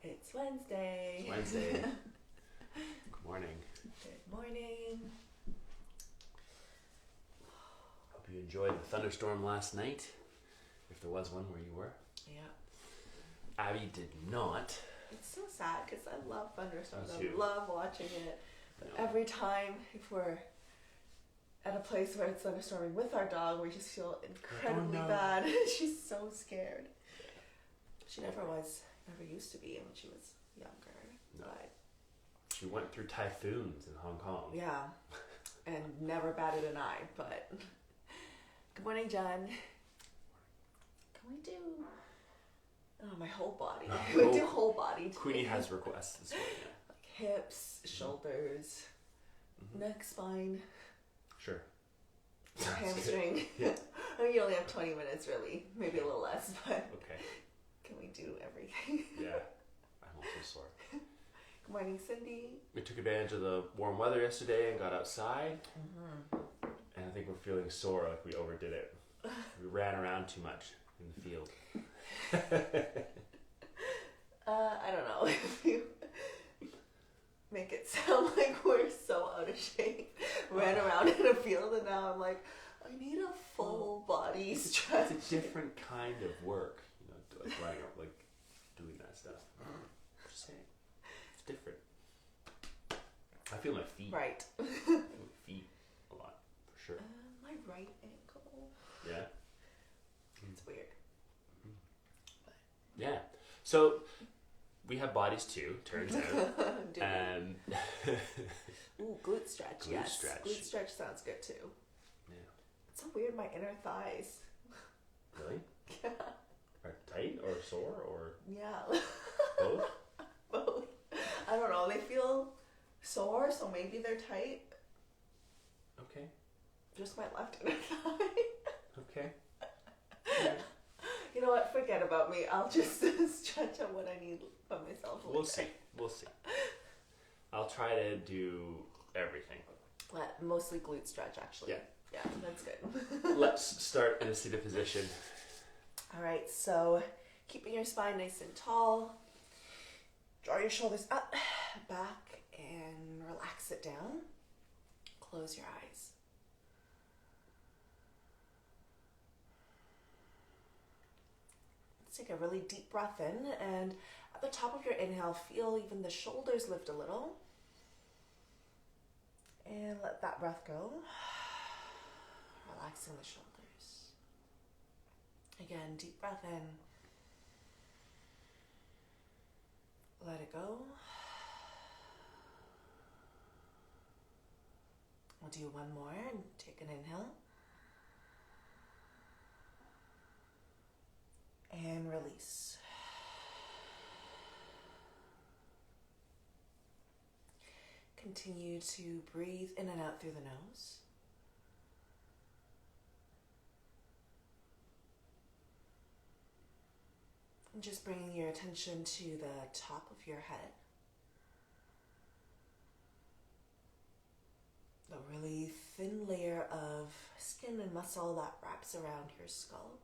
It's Wednesday. It's Wednesday. Good morning. Good morning. Hope you enjoyed the thunderstorm last night, if there was one where you were. Yeah. Abby did not. It's so sad because I love thunderstorms. Me too. I love watching it. But No. every time, if we're at a place where it's thunderstorming with our dog, we just feel incredibly bad. She's so scared. She never used to be when she was younger. No. But She went through typhoons in Hong Kong. yeah, and never batted an eye. But good morning, John. Can we do my whole body? We do whole body today. Queenie has requests this morning. Like hips, shoulders, neck, spine, Sure. hamstring. Yeah. I mean, you only have 20 minutes, really. Maybe a little less, but Okay. can we do everything? Yeah. I'm also sore. Good morning, Cindy. We took advantage of the warm weather yesterday and got outside. Mm-hmm. And I think we're feeling sore, like we overdid it. We ran around too much in the field. I don't know if you make it sound like we're so out of shape. Ran around in a field and now I'm like, I need a full body stretch. It's a different kind of work, like running around, like doing that stuff. Just saying, it's different. I feel my feet. Right. I feel my feet a lot, for sure. My right ankle. Yeah. It's weird. Yeah. So we have bodies too. Turns out. Do Ooh, glute stretch. Glute Yes. stretch. Glute stretch sounds good too. Yeah. It's so weird. My inner thighs. Really? Yeah. Are tight or sore or Yeah. both? Both. I don't know. They feel sore, so maybe they're tight. Okay. Just my left inner thigh. Okay. You know what? Forget about me. I'll just stretch out what I need by myself. We'll see. We'll see. I'll try to do everything. Mostly glute stretch, actually. Yeah. Yeah, that's good. Let's start in a seated position. All right, so keeping your spine nice and tall. Draw your shoulders up, back, and relax it down. Close your eyes. Let's take a really deep breath in, and at the top of your inhale, feel even the shoulders lift a little. And let that breath go. Relaxing the shoulders. Again, deep breath in. Let it go. We'll do one more and take an inhale. And release. Continue to breathe in and out through the nose. And just bringing your attention to the top of your head. The really thin layer of skin and muscle that wraps around your skull.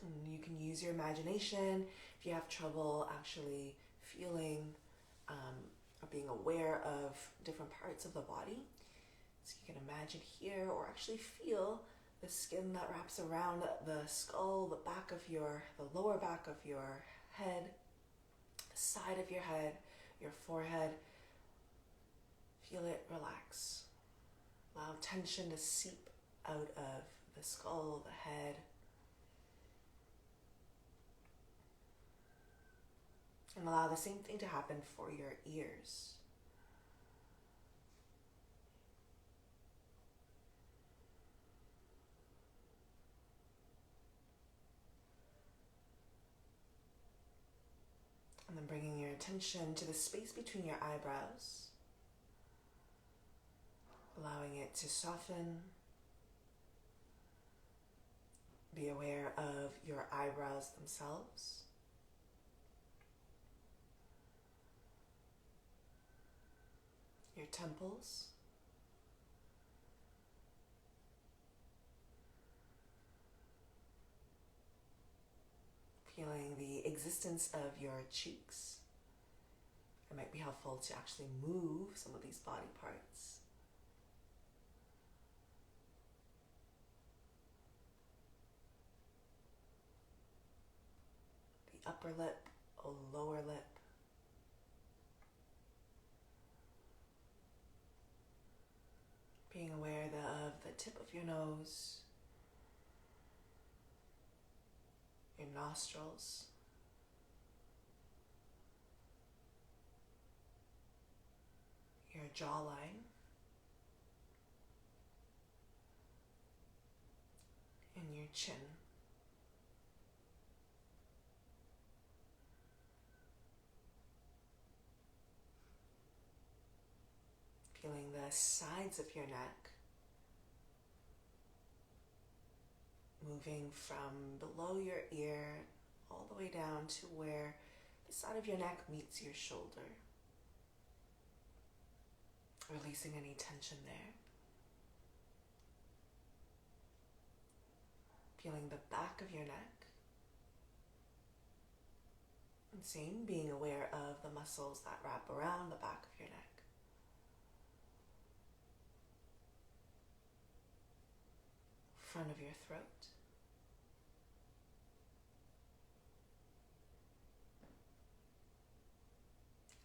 And you can use your imagination if you have trouble actually feeling or being aware of different parts of the body. So you can imagine here or actually feel the skin that wraps around the skull, the lower back of your head, the side of your head, your forehead. Feel it relax. Allow tension to seep out of the skull, the head. And allow the same thing to happen for your ears. And then bringing your attention to the space between your eyebrows. Allowing it to soften, Be aware of your eyebrows themselves. Your temples. Feeling the existence of your cheeks. It might be helpful to actually move some of these body parts. The upper lip, lower lip. Being aware of the tip of your nose, your nostrils, your jawline, and your chin. Feeling the sides of your neck, moving from below your ear all the way down to where the side of your neck meets your shoulder. Releasing any tension there. Feeling the back of your neck. And same, being aware of the muscles that wrap around the back of your neck. Front of your throat.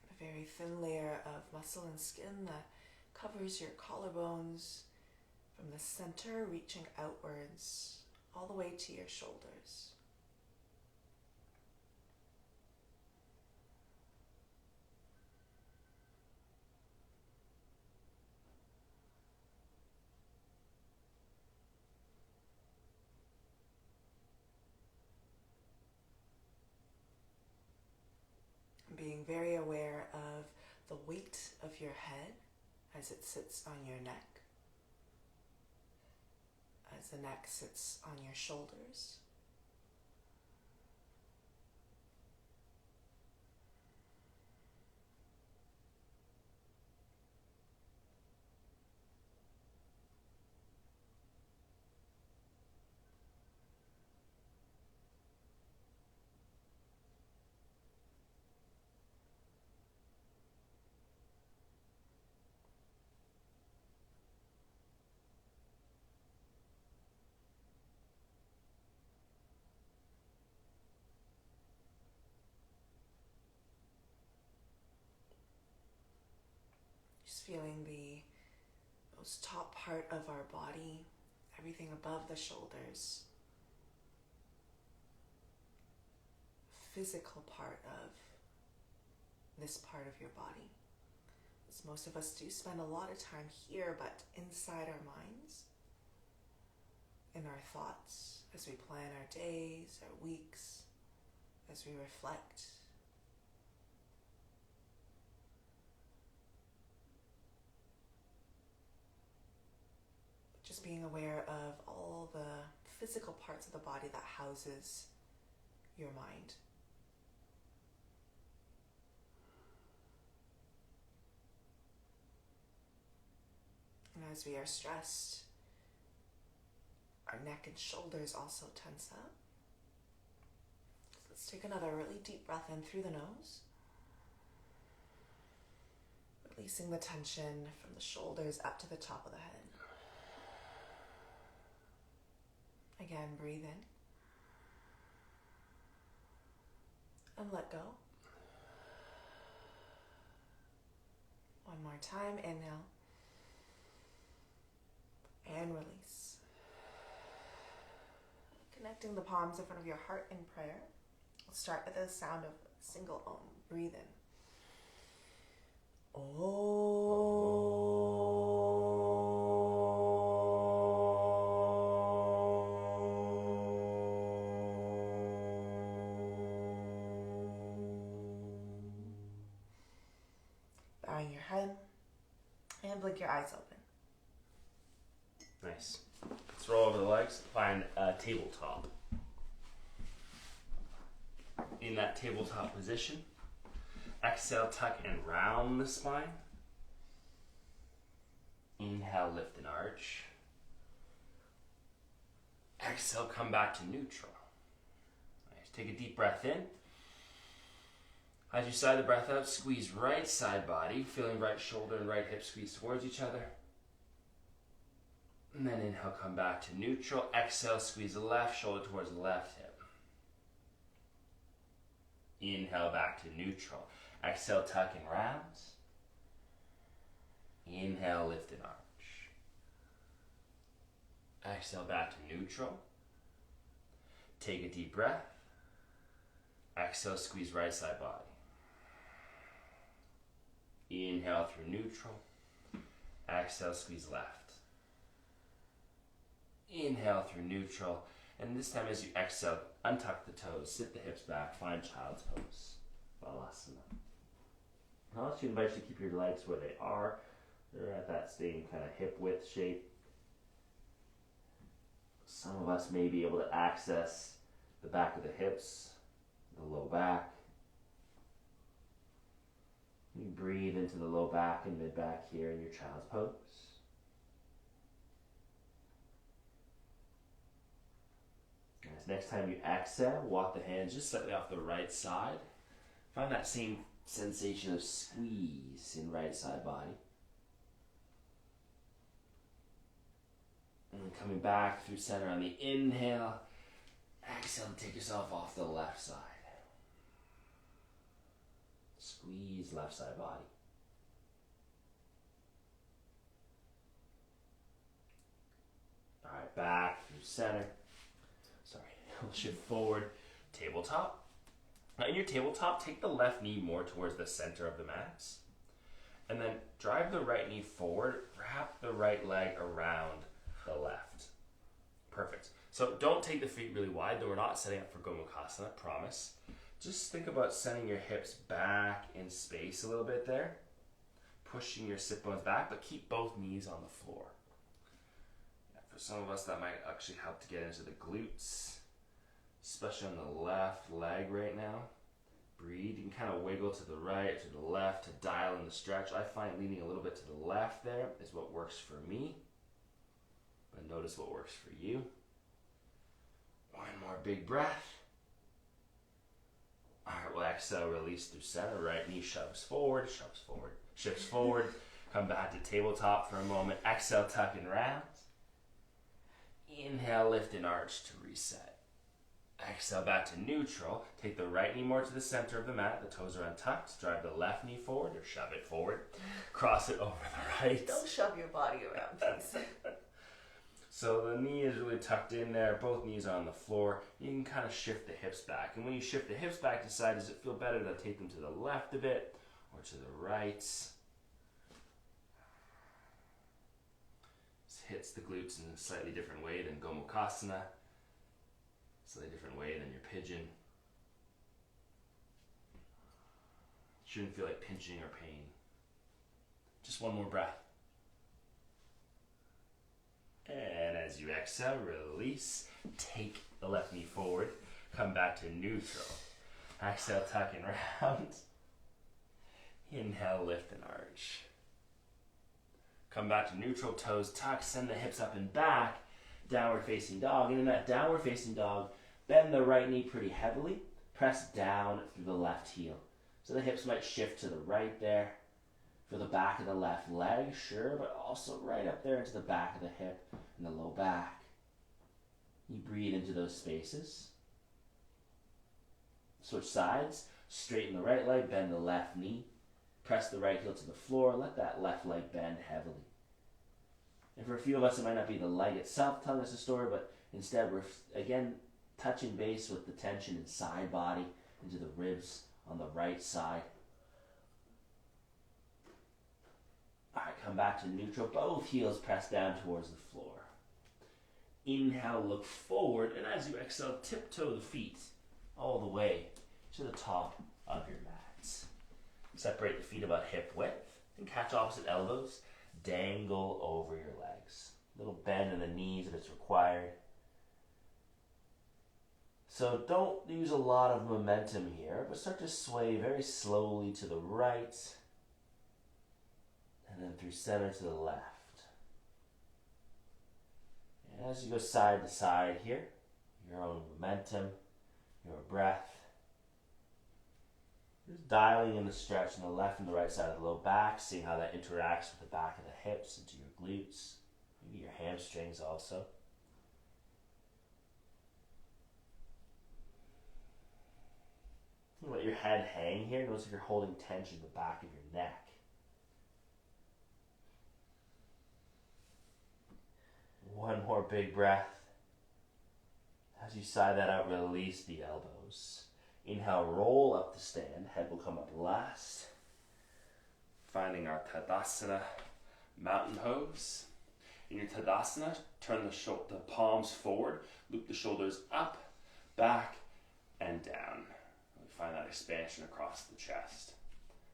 A very thin layer of muscle and skin that covers your collarbones from the center, reaching outwards all the way to your shoulders. Being very aware of the weight of your head as it sits on your neck, as the neck sits on your shoulders. Just feeling the most top part of our body, everything above the shoulders. Physical part of this part of your body. As most of us do spend a lot of time here, but inside our minds, in our thoughts, as we plan our days, our weeks, as we reflect. Just being aware of all the physical parts of the body that houses your mind. And as we are stressed, our neck and shoulders also tense up. So let's take another really deep breath in through the nose. Releasing the tension from the shoulders up to the top of the head. Again, breathe in. And let go. One more time, inhale. And release. Connecting the palms in front of your heart in prayer. We'll start with the sound of a single Om. Breathe in. Bowing your head and blink your eyes open. Nice. Let's roll over the legs. Find a tabletop. In that tabletop position, exhale, tuck and round the spine. Inhale, lift and arch. Exhale, come back to neutral. Nice. Take a deep breath in. As you sigh the breath out, squeeze right side body, feeling right shoulder and right hip squeeze towards each other. And then inhale, come back to neutral. Exhale, squeeze the left shoulder towards the left hip. Inhale, back to neutral. Exhale, tuck and rounds. Inhale, lift and arch. Exhale, back to neutral. Take a deep breath. Exhale, squeeze right side body. Inhale through neutral. Exhale, squeeze left. Inhale through neutral. And this time as you exhale, untuck the toes, sit the hips back, find child's pose. Balasana. I'll also invite you to keep your legs where they are. They're at that same kind of hip width shape. Some of us may be able to access the back of the hips, the low back. You breathe into the low back and mid back here in your child's pose. As next time you exhale, walk the hands just slightly off the right side. Find that same sensation of squeeze in right side body. And then coming back through center on the inhale. Exhale and take yourself off the left side. Squeeze left side body. Alright, back through center. Sorry, we'll shift forward. Tabletop. Now in your tabletop, take the left knee more towards the center of the mat. And then drive the right knee forward. Wrap the right leg around the left. Perfect. So don't take the feet really wide, though we're not setting up for Gomukhasana, promise. Just think about sending your hips back in space a little bit there. Pushing your sit bones back, but keep both knees on the floor. Yeah, for some of us, that might actually help to get into the glutes, especially on the left leg right now. Breathe. You can kind of wiggle to the right, to the left to dial in the stretch. I find leaning a little bit to the left there is what works for me. But notice what works for you. One more big breath. Alright, we'll exhale, release through center. Right knee shifts forward. Come back to tabletop for a moment. Exhale, tuck and round. Inhale, lift and arch to reset. Exhale, back to neutral. Take the right knee more to the center of the mat. The toes are untucked. Drive the left knee forward or shove it forward. Cross it over the right. Don't shove your body around, please. So the knee is really tucked in there. Both knees are on the floor. You can kind of shift the hips back. And when you shift the hips back, decide, does it feel better to take them to the left a bit or to the right? This hits the glutes in a slightly different way than Gomukhasana. Slightly different way than your pigeon. Shouldn't feel like pinching or pain. Just one more breath. And as you exhale, release. Take the left knee forward. Come back to neutral. Exhale, tuck and round. Inhale, lift and arch. Come back to neutral, toes tuck. Send the hips up and back. Downward facing dog. And in that downward facing dog, bend the right knee pretty heavily. Press down through the left heel. So the hips might shift to the right there. For the back of the left leg, sure, but also right up there into the back of the hip and the low back. You breathe into those spaces. Switch sides. Straighten the right leg, bend the left knee. Press the right heel to the floor. Let that left leg bend heavily. And for a few of us, it might not be the leg itself telling us a story, but instead we're, again, touching base with the tension in side body into the ribs on the right side. Alright, come back to neutral. Both heels press down towards the floor. Inhale, look forward, and as you exhale, tiptoe the feet all the way to the top of your mats. Separate the feet about hip width and catch opposite elbows. Dangle over your legs. little bend in the knees if it's required. So don't use a lot of momentum here, but start to sway very slowly to the right, and then through center to the left. And as you go side to side here, your own momentum, your breath, just dialing in the stretch on the left and the right side of the low back, seeing how that interacts with the back of the hips into your glutes, maybe your hamstrings also. Let your head hang here. Notice if you're holding tension in the back of your neck. One more big breath. As you sigh that out, release the elbows. Inhale, roll up the stand. Head will come up last. Finding our Tadasana mountain pose. In your Tadasana, turn the palms forward. Loop the shoulders up, back, and down. Find that expansion across the chest.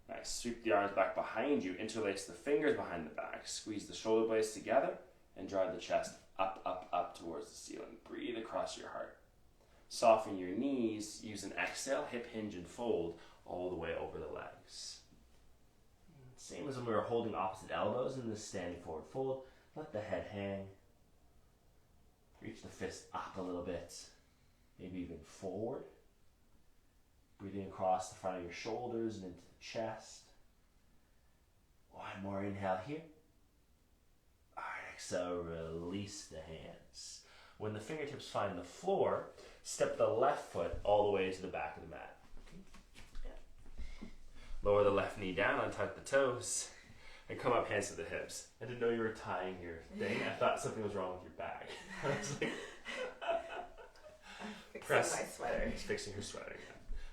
Nice. Sweep the arms back behind you. Interlace the fingers behind the back. Squeeze the shoulder blades together and drive the chest up, up, up towards the ceiling. Breathe across your heart. Soften your knees. Use an exhale. Hip hinge and fold all the way over the legs. Same as when we were holding opposite elbows in this standing forward fold. Let the head hang. Reach the fist up a little bit. Maybe even forward. Breathing across the front of your shoulders and into the chest. One more inhale here. All right, exhale, release the hands. When the fingertips find the floor, step the left foot all the way to the back of the mat. Okay. Yeah. Lower the left knee down, untuck the toes, and come up hands to the hips. I didn't know you were tying your thing. I thought something was wrong with your bag. I was like, Fixing my sweater. Fixing her sweater.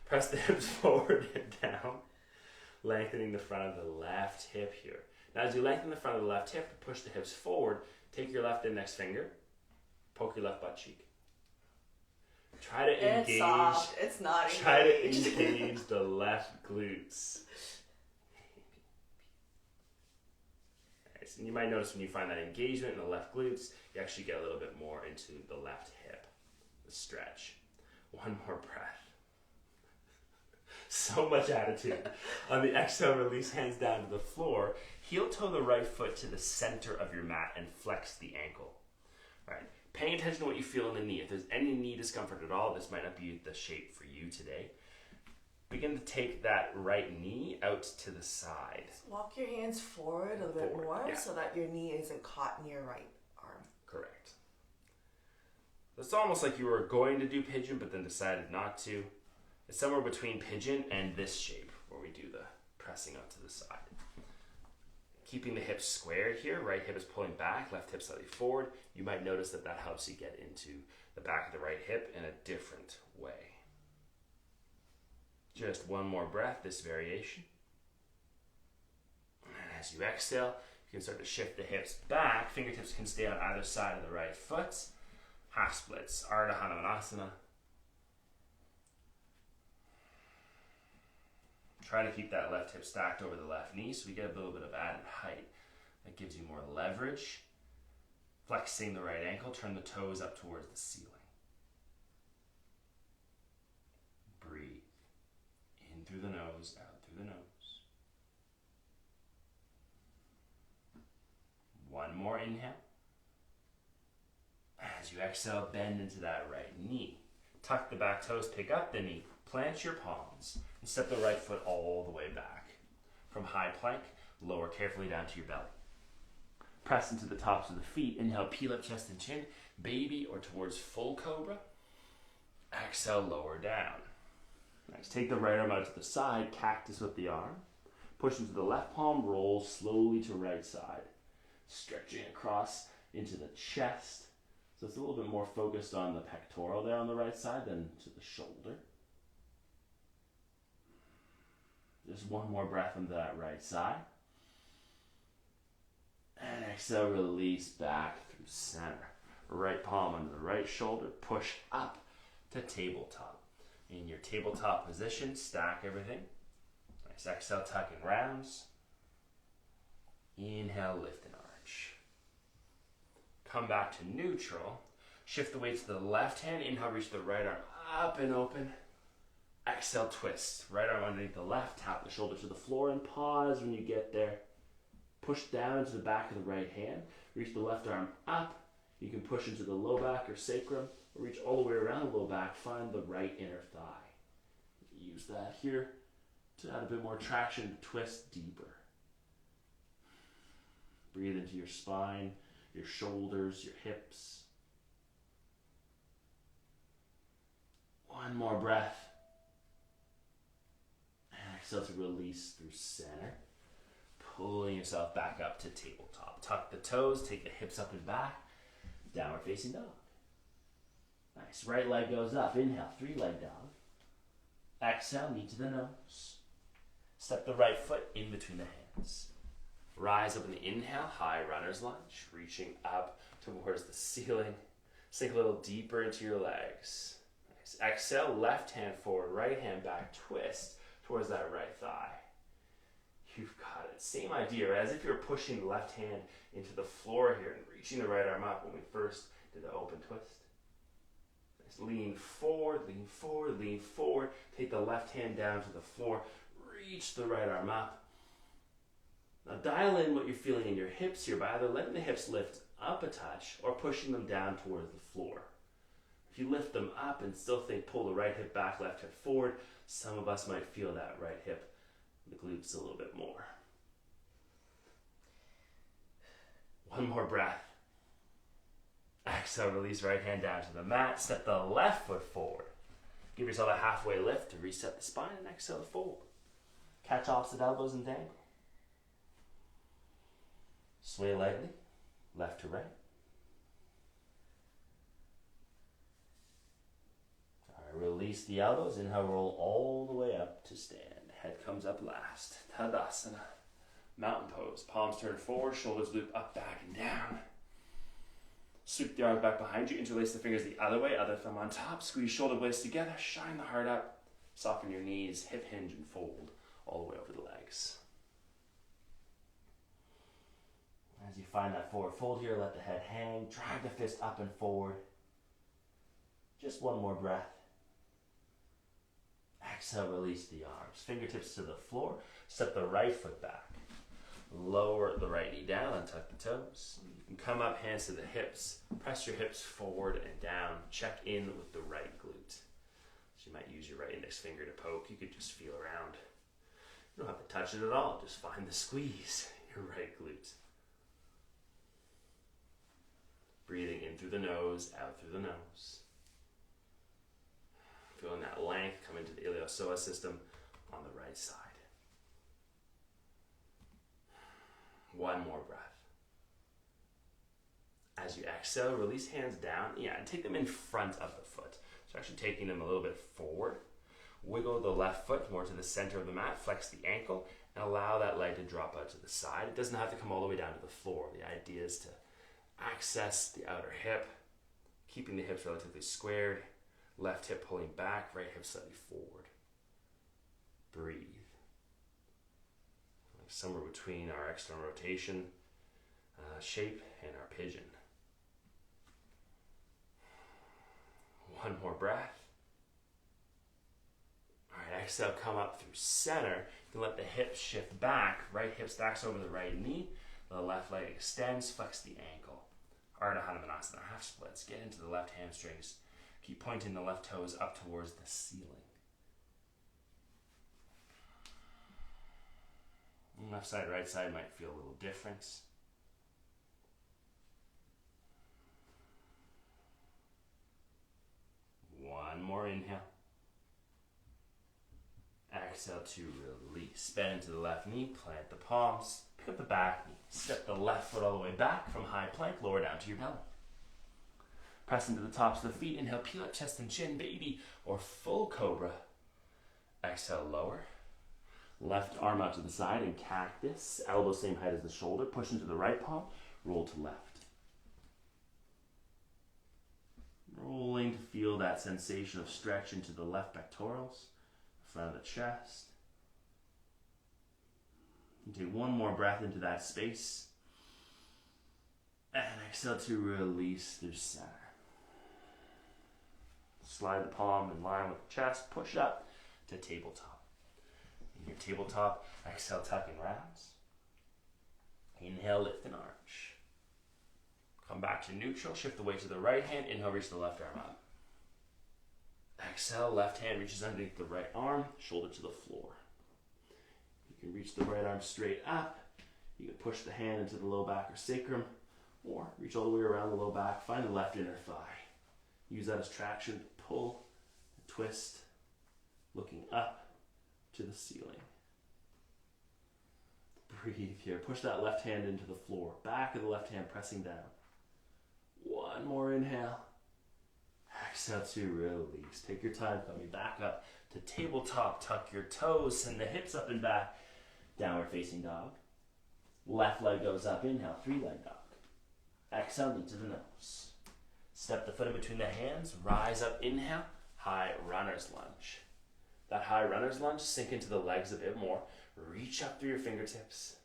Press the hips forward and down, lengthening the front of the left hip here. Now as you lengthen the front of the left hip, push the hips forward, take your left index finger, poke your left butt cheek. Try to engage. It's soft. It's not engaged. Try to engage the left glutes. Nice. And you might notice when you find that engagement in the left glutes, you actually get a little bit more into the left hip, the stretch. One more breath. So much attitude. On the exhale, release hands down to the floor. Heel toe the right foot to the center of your mat and flex the ankle. All right. Paying attention to what you feel in the knee. If there's any knee discomfort at all, this might not be the shape for you today. Begin to take that right knee out to the side. Walk your hands forward a little bit more so that your knee isn't caught in your right arm. Correct. It's almost like you were going to do pigeon but then decided not to. It's somewhere between pigeon and this shape where we do the pressing out to the side. Keeping the hips squared here, right hip is pulling back, left hip slightly forward. You might notice that that helps you get into the back of the right hip in a different way. Just one more breath, this variation. And as you exhale, you can start to shift the hips back. Fingertips can stay on either side of the right foot. Half splits, Ardha Hanumanasana. Try to keep that left hip stacked over the left knee so we get a little bit of added height. That gives you more leverage. Flexing the right ankle, turn the toes up towards the ceiling. Breathe. In through the nose, out through the nose. One more inhale. As you exhale, bend into that right knee. Tuck the back toes, pick up the knee. Plant your palms and step the right foot all the way back. From high plank, lower carefully down to your belly. Press into the tops of the feet. Inhale, peel up chest and chin. Baby or towards full cobra. Exhale, lower down. Nice. Take the right arm out to the side, cactus with the arm. Push into the left palm, roll slowly to right side. Stretching across into the chest. So it's a little bit more focused on the pectoral there on the right side than to the shoulder. Just one more breath into that right side. And exhale, release back through center. Right palm under the right shoulder. Push up to tabletop. In your tabletop position, stack everything. Nice. Exhale, tuck in rounds. Inhale, lift and arch. Come back to neutral. Shift the weight to the left hand. Inhale, reach the right arm up and open. Exhale, twist. Right arm underneath the left. Tap the shoulder to the floor and pause when you get there. Push down into the back of the right hand. Reach the left arm up. You can push into the low back or sacrum, or reach all the way around the low back. Find the right inner thigh. Use that here to add a bit more traction to twist deeper. Breathe into your spine, your shoulders, your hips. One more breath. And exhale to release through center. Pulling yourself back up to tabletop. Tuck the toes, take the hips up and back. Downward facing dog. Nice. Right leg goes up. Inhale, 3-leg dog. Exhale, knee to the nose. Step the right foot in between the hands. Rise up in the inhale, high runner's lunge, reaching up towards the ceiling. Sink a little deeper into your legs. Nice. Exhale, left hand forward, right hand back, twist towards that right thigh. You've got it. Same idea, as if you're pushing the left hand into the floor here and reaching the right arm up when we first did the open twist. Nice. Lean forward, lean forward, lean forward. Take the left hand down to the floor. Reach the right arm up. Now dial in what you're feeling in your hips here by either letting the hips lift up a touch or pushing them down towards the floor. If you lift them up and still think pull the right hip back, left hip forward, some of us might feel that right hip, the glutes a little bit more. One more breath. Exhale, release right hand down to the mat. Step the left foot forward. Give yourself a halfway lift to reset the spine and exhale forward. Catch opposite elbows and dangle. Sway lightly, left to right. All right, release the elbows. Inhale, roll all the way up to stand. Head comes up last. Tadasana. Mountain pose. Palms turn forward, shoulders loop up, back, and down. Sweep the arms back behind you. Interlace the fingers the other way. Other thumb on top. Squeeze shoulder blades together. Shine the heart up. Soften your knees. Hip hinge and fold all the way over the legs. As you find that forward fold here, let the head hang. Drag the fist up and forward. Just one more breath. Exhale, release the arms. Fingertips to the floor. Step the right foot back. Lower the right knee down and tuck the toes. You can come up, hands to the hips. Press your hips forward and down. Check in with the right glute. So you might use your right index finger to poke. You could just feel around. You don't have to touch it at all. Just find the squeeze in your right glute. Breathing in through the nose, out through the nose. Feeling that length come into the iliopsoas system on the right side. One more breath. As you exhale, release hands down. And take them in front of the foot. So actually taking them a little bit forward. Wiggle the left foot more to the center of the mat. Flex the ankle and allow that leg to drop out to the side. It doesn't have to come all the way down to the floor. The idea is to access the outer hip, keeping the hips relatively squared. Left hip pulling back, right hip slightly forward. Breathe. Somewhere between our external rotation shape and our pigeon. One more breath. All right, exhale, come up through center. You can let the hips shift back. Right hip stacks over the right knee. The left leg extends, flex the ankle. Ardha Hanumanasana, half splits. Get into the left hamstrings. Keep pointing the left toes up towards the ceiling. Left side, right side might feel a little different. One more inhale. Exhale to release. Bend into the left knee, plant the palms, pick up the back knee. Step the left foot all the way back from high plank, lower down to your belly. Press into the tops of the feet. Inhale, peel up chest and chin, baby, or full cobra. Exhale, lower. Left arm out to the side in cactus. Elbow same height as the shoulder. Push into the right palm. Roll to left. Rolling to feel that sensation of stretch into the left pectorals, front of the chest. And take one more breath into that space. And exhale to release through center. Slide the palm in line with the chest. Push up to tabletop. In your tabletop, exhale, tuck and rounds. Inhale, lift and arch. Come back to neutral. Shift the weight to the right hand. Inhale, reach the left arm up. Exhale, left hand reaches underneath the right arm, shoulder to the floor. You can reach the right arm straight up. You can push the hand into the low back or sacrum, or reach all the way around the low back. Find the left inner thigh. Use that as traction to pull and twist, looking up to the ceiling. Breathe here. Push that left hand into the floor. Back of the left hand pressing down. One more inhale. Exhale to release. Take your time coming back up to tabletop. Tuck your toes, send the hips up and back. Downward facing dog. Left leg goes up. Inhale, 3-leg dog. Exhale, knee to the nose. Step the foot in between the hands. Rise up. Inhale, high runner's lunge. That high runner's lunge, sink into the legs a bit more. Reach up through your fingertips.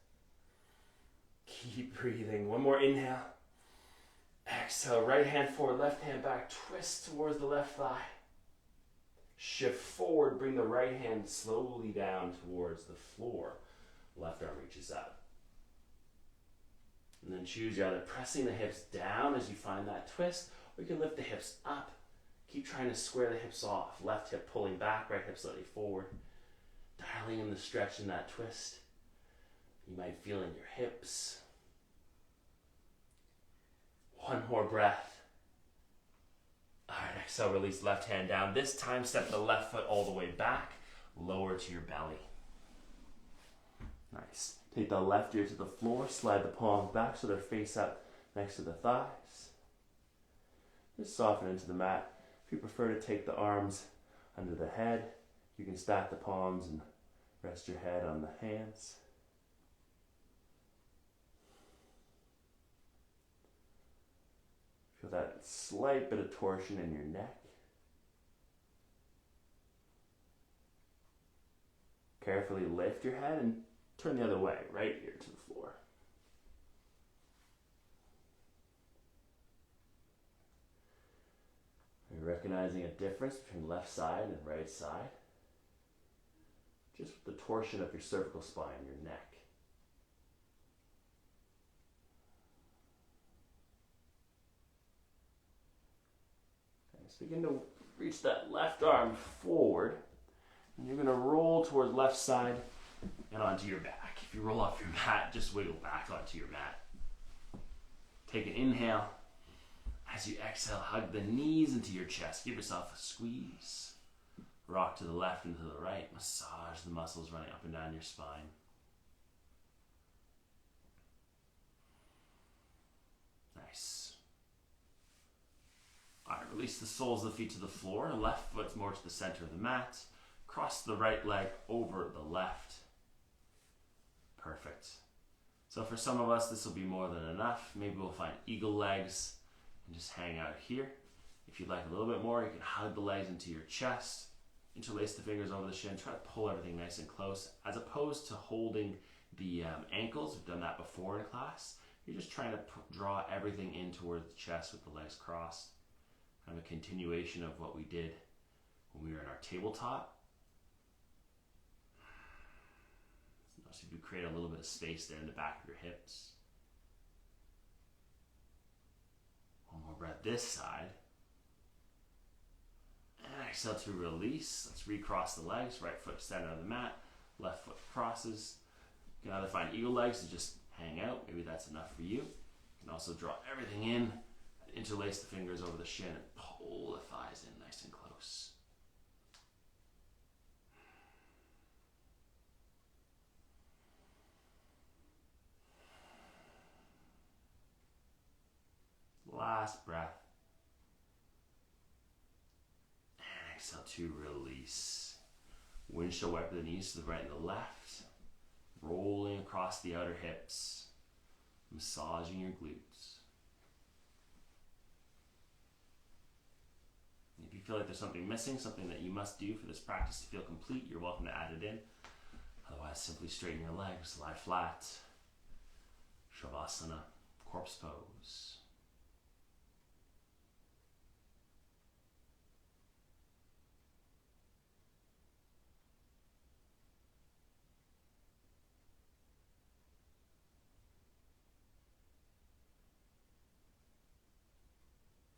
Keep breathing. One more inhale. Exhale, right hand forward, left hand back, twist towards the left thigh. Shift forward, bring the right hand slowly down towards the floor. Left arm reaches up. And then choose, you're either pressing the hips down as you find that twist, or you can lift the hips up. Keep trying to square the hips off. Left hip pulling back, right hip slightly forward. Dialing in the stretch in that twist. You might feel in your hips. One more breath. All right, exhale, release left hand down. This time, step the left foot all the way back, lower to your belly. Nice. Take the left ear to the floor, slide the palms back so they're face up next to the thighs. Just soften into the mat. If you prefer to take the arms under the head, you can stack the palms and rest your head on the hands. Feel that slight bit of torsion in your neck. Carefully lift your head and turn the other way, right ear to the floor. Are you recognizing a difference between left side and right side? Just with the torsion of your cervical spine, your neck. So begin to reach that left arm forward, and you're going to roll towards left side and onto your back. If you roll off your mat, just wiggle back onto your mat. Take an inhale. As you exhale, hug the knees into your chest. Give yourself a squeeze. Rock to the left and to the right. Massage the muscles running up and down your spine. Nice. All right, release the soles of the feet to the floor. Left foot's more to the center of the mat. Cross the right leg over the left. Perfect. So for some of us, this will be more than enough. Maybe we'll find eagle legs and just hang out here. If you'd like a little bit more, you can hug the legs into your chest. Interlace the fingers over the shin. Try to pull everything nice and close. As opposed to holding the ankles, we've done that before in class. You're just trying to draw everything in towards the chest with the legs crossed. Kind of a continuation of what we did when we were in our tabletop. So you do create a little bit of space there in the back of your hips. One more breath this side. And exhale to release. Let's recross the legs. Right foot center of the mat. Left foot crosses. You can either find eagle legs to just hang out. Maybe that's enough for you. You can also draw everything in. Interlace the fingers over the shin and pull the thighs in nice and close. Last breath. And exhale to release. Windshield wiper the knees to the right and the left. Rolling across the outer hips. Massaging your glutes. If you feel like there's something missing, something that you must do for this practice to feel complete, you're welcome to add it in. Otherwise, simply straighten your legs, lie flat. Shavasana, corpse pose.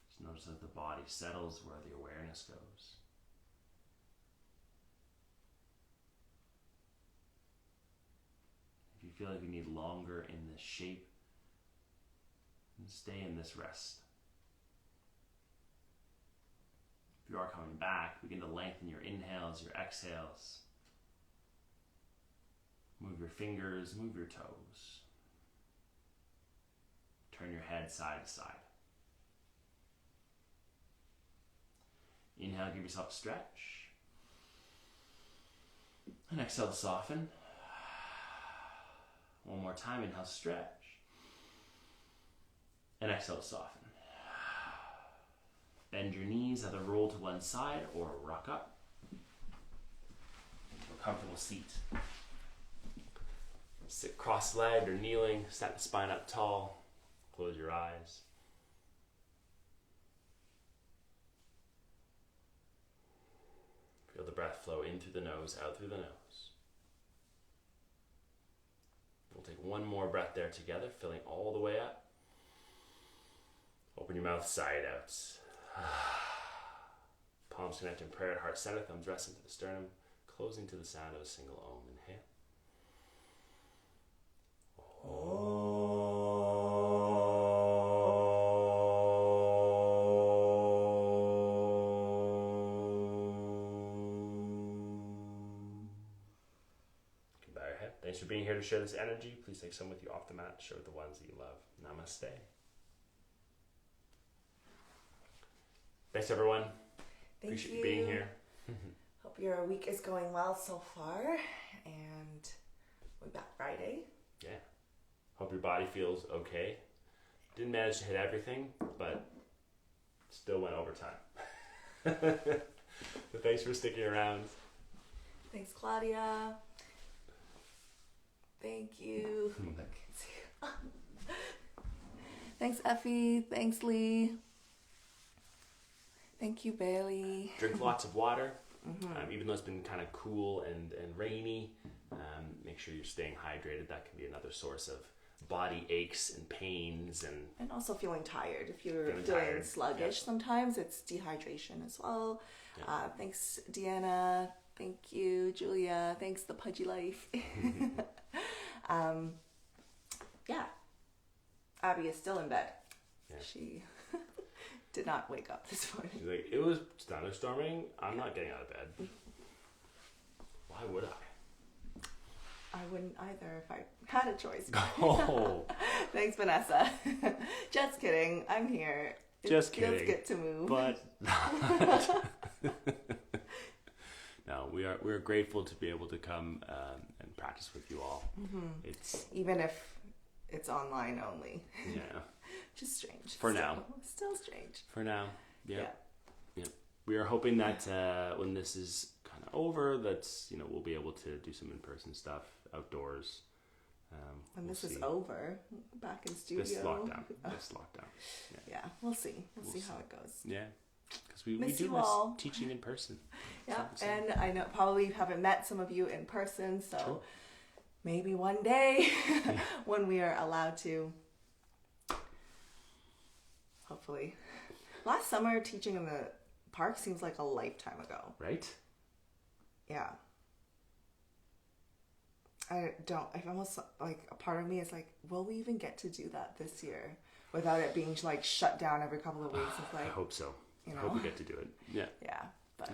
Just notice that the body settles where the awareness goes. If you feel like you need longer in this shape, then stay in this rest. If you are coming back, begin to lengthen your inhales, your exhales. Move your fingers, move your toes. Turn your head side to side. Inhale, give yourself a stretch. And exhale to soften. One more time, inhale, stretch. And exhale to soften. Bend your knees, either roll to one side or rock up into a comfortable seat. Sit cross-legged or kneeling, stack the spine up tall. Close your eyes. Feel the breath flow in through the nose, out through the nose. We'll take one more breath there together, filling all the way up. Open your mouth side out. Palms connect in prayer at heart center, thumbs rest into the sternum, closing to the sound of a single Om. Inhale. Thanks for being here to share this energy. Please take some with you off the mat. Share with the ones that you love. Namaste. Thanks, everyone. Appreciate you being here. Hope your week is going well so far. And we'll be back Friday. Yeah. Hope your body feels okay. Didn't manage to hit everything, but still went overtime. So thanks for sticking around. Thanks, Claudia. Thank you. Thanks, Effie. Thanks, Lee. Thank you, Bailey. Drink lots of water. Even though it's been kind of cool and rainy, make sure you're staying hydrated. That can be another source of body aches and pains. And also feeling tired. If you're feeling sluggish, sometimes it's dehydration as well. Yeah. Thanks, Deanna. Thank you, Julia. Thanks, The Pudgy Life. Yeah. Abby is still in bed. Yeah. She did not wake up this morning. She's like, it was thunderstorming. I'm not getting out of bed. Why would I? I wouldn't either if I had a choice. Oh. Thanks, Vanessa. Just kidding. I'm here. Just kidding. Feels good to move. But no, we're grateful to be able to come and practice with you all. It's even if it's online only. Yeah. Just strange. For now. Still strange. For now. Yeah. We are hoping that when this is kind of over, that's we'll be able to do some in-person stuff outdoors. When this is over, back in studio. This lockdown. Yeah, we'll see. We'll see how it goes. Yeah. Because we do miss teaching in person. Yeah, and I know probably haven't met some of you in person, so True. Maybe one day when we are allowed to. Hopefully. Last summer, teaching in the park seems like a lifetime ago. Right? Yeah. I almost, like, a part of me is like, will we even get to do that this year without it being, like, shut down every couple of weeks? It's like, I hope so. I hope we get to do it. Yeah. Yeah, but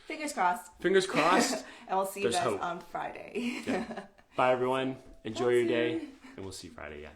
fingers crossed. Fingers crossed. And we'll see you guys on Friday. Yeah. Bye, everyone. Enjoy your day. And we'll see you Friday, yeah.